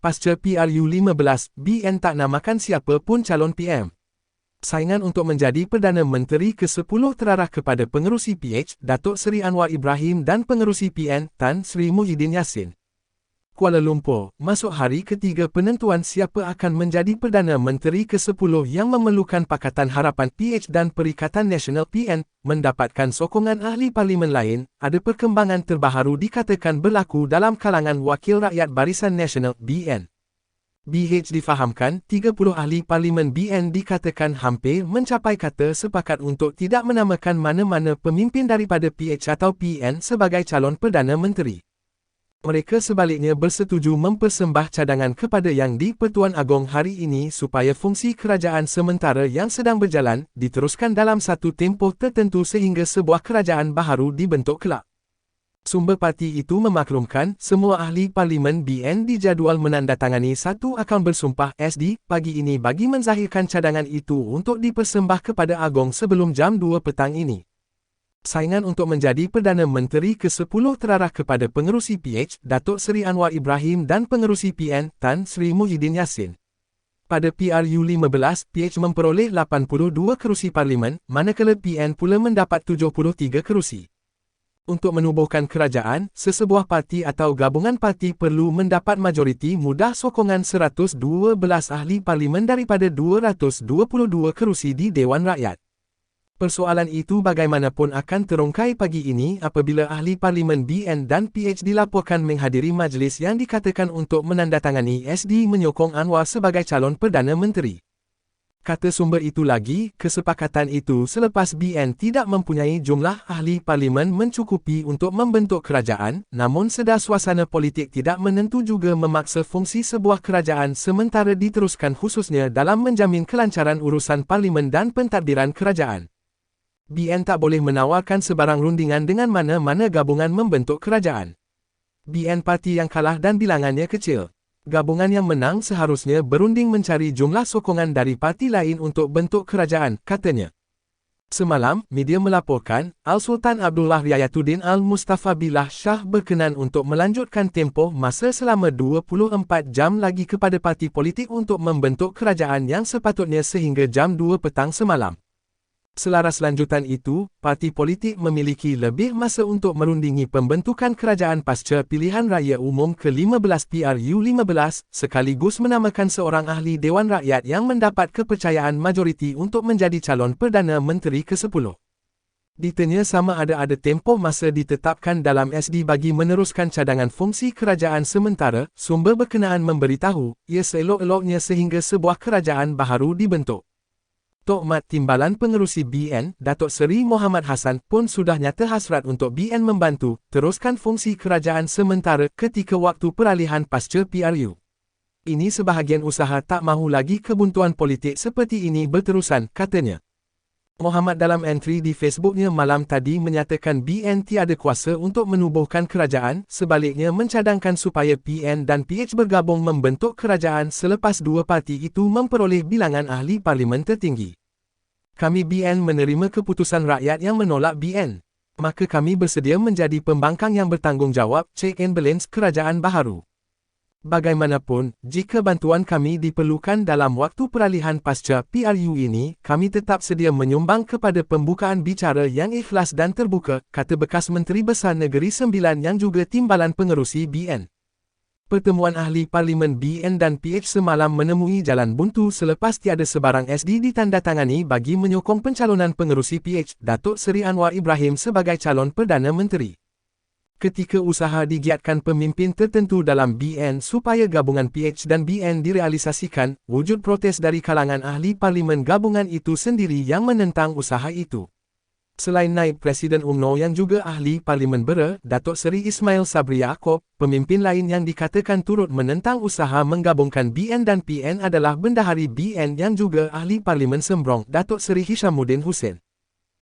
Pasca PRU15, BN tak namakan siapa pun calon PM. Saingan untuk menjadi Perdana Menteri ke-10 terarah kepada Pengerusi PH, Datuk Seri Anwar Ibrahim dan Pengerusi PN, Tan Sri Muhyiddin Yassin. Kuala Lumpur, masuk hari ketiga penentuan siapa akan menjadi Perdana Menteri ke-10 yang memerlukan Pakatan Harapan PH dan Perikatan Nasional PN, mendapatkan sokongan ahli parlimen lain, ada perkembangan terbaru dikatakan berlaku dalam kalangan Wakil Rakyat Barisan Nasional BN. BH difahamkan, 30 ahli parlimen BN dikatakan hampir mencapai kata sepakat untuk tidak menamakan mana-mana pemimpin daripada PH atau PN sebagai calon Perdana Menteri. Mereka sebaliknya bersetuju mempersembah cadangan kepada Yang di-Pertuan Agong hari ini supaya fungsi kerajaan sementara yang sedang berjalan diteruskan dalam satu tempoh tertentu sehingga sebuah kerajaan baharu dibentuk kelak. Sumber parti itu memaklumkan semua ahli parlimen BN dijadual menandatangani satu akaun bersumpah SD pagi ini bagi menzahirkan cadangan itu untuk dipersembah kepada Agong sebelum jam 2 petang ini. Saingan untuk menjadi Perdana Menteri ke-10 terarah kepada Pengerusi PH, Datuk Seri Anwar Ibrahim dan Pengerusi PN, Tan Sri Muhyiddin Yassin. Pada PRU15, PH memperoleh 82 kerusi parlimen, manakala PN pula mendapat 73 kerusi. Untuk menubuhkan kerajaan, sesebuah parti atau gabungan parti perlu mendapat majoriti mudah sokongan 112 ahli parlimen daripada 222 kerusi di Dewan Rakyat. Persoalan itu bagaimanapun akan terungkai pagi ini apabila ahli parlimen BN dan PH dilaporkan menghadiri majlis yang dikatakan untuk menandatangani SD menyokong Anwar sebagai calon Perdana Menteri. Kata sumber itu lagi, kesepakatan itu selepas BN tidak mempunyai jumlah ahli parlimen mencukupi untuk membentuk kerajaan, namun sedar suasana politik tidak menentu juga memaksa fungsi sebuah kerajaan sementara diteruskan khususnya dalam menjamin kelancaran urusan parlimen dan pentadbiran kerajaan. BN tak boleh menawarkan sebarang rundingan dengan mana-mana gabungan membentuk kerajaan. BN parti yang kalah dan bilangannya kecil. Gabungan yang menang seharusnya berunding mencari jumlah sokongan dari parti lain untuk bentuk kerajaan, katanya. Semalam, media melaporkan, Al-Sultan Abdullah Riayatuddin Al-Mustafa Billah Shah berkenan untuk melanjutkan tempoh masa selama 24 jam lagi kepada parti politik untuk membentuk kerajaan yang sepatutnya sehingga jam 2 petang semalam. Selaras lanjutan itu, parti politik memiliki lebih masa untuk merundingi pembentukan kerajaan pasca pilihan raya umum ke-15 PRU15, sekaligus menamakan seorang ahli Dewan Rakyat yang mendapat kepercayaan majoriti untuk menjadi calon Perdana Menteri ke-10. Ditanya sama ada tempoh masa ditetapkan dalam SD bagi meneruskan cadangan fungsi kerajaan sementara, sumber berkenaan memberitahu, ia seelok-eloknya sehingga sebuah kerajaan baharu dibentuk. Tok Mat Timbalan Pengerusi BN, Datuk Seri Mohamad Hassan pun sudah nyata hasrat untuk BN membantu teruskan fungsi kerajaan sementara ketika waktu peralihan pasca PRU. Ini sebahagian usaha tak mahu lagi kebuntuan politik seperti ini berterusan, katanya. Mohamad dalam entry di Facebooknya malam tadi menyatakan BN tiada kuasa untuk menubuhkan kerajaan, sebaliknya mencadangkan supaya PN dan PH bergabung membentuk kerajaan selepas dua parti itu memperoleh bilangan ahli parlimen tertinggi. Kami BN menerima keputusan rakyat yang menolak BN. Maka kami bersedia menjadi pembangkang yang bertanggungjawab, check and balance kerajaan baharu. Bagaimanapun, jika bantuan kami diperlukan dalam waktu peralihan pasca PRU ini, kami tetap sedia menyumbang kepada pembukaan bicara yang ikhlas dan terbuka, kata bekas Menteri Besar Negeri Sembilan yang juga timbalan pengerusi BN. Pertemuan ahli parlimen BN dan PH semalam menemui jalan buntu selepas tiada sebarang SD ditandatangani bagi menyokong pencalonan pengerusi PH, Datuk Seri Anwar Ibrahim sebagai calon Perdana Menteri. Ketika usaha digiatkan pemimpin tertentu dalam BN supaya gabungan PH dan BN direalisasikan, wujud protes dari kalangan ahli parlimen gabungan itu sendiri yang menentang usaha itu. Selain Naib Presiden UMNO yang juga ahli parlimen Bera, Datuk Seri Ismail Sabri Yaakob, pemimpin lain yang dikatakan turut menentang usaha menggabungkan BN dan PN adalah Bendahari BN yang juga ahli parlimen Sembrong, Datuk Seri Hishamuddin Hussein.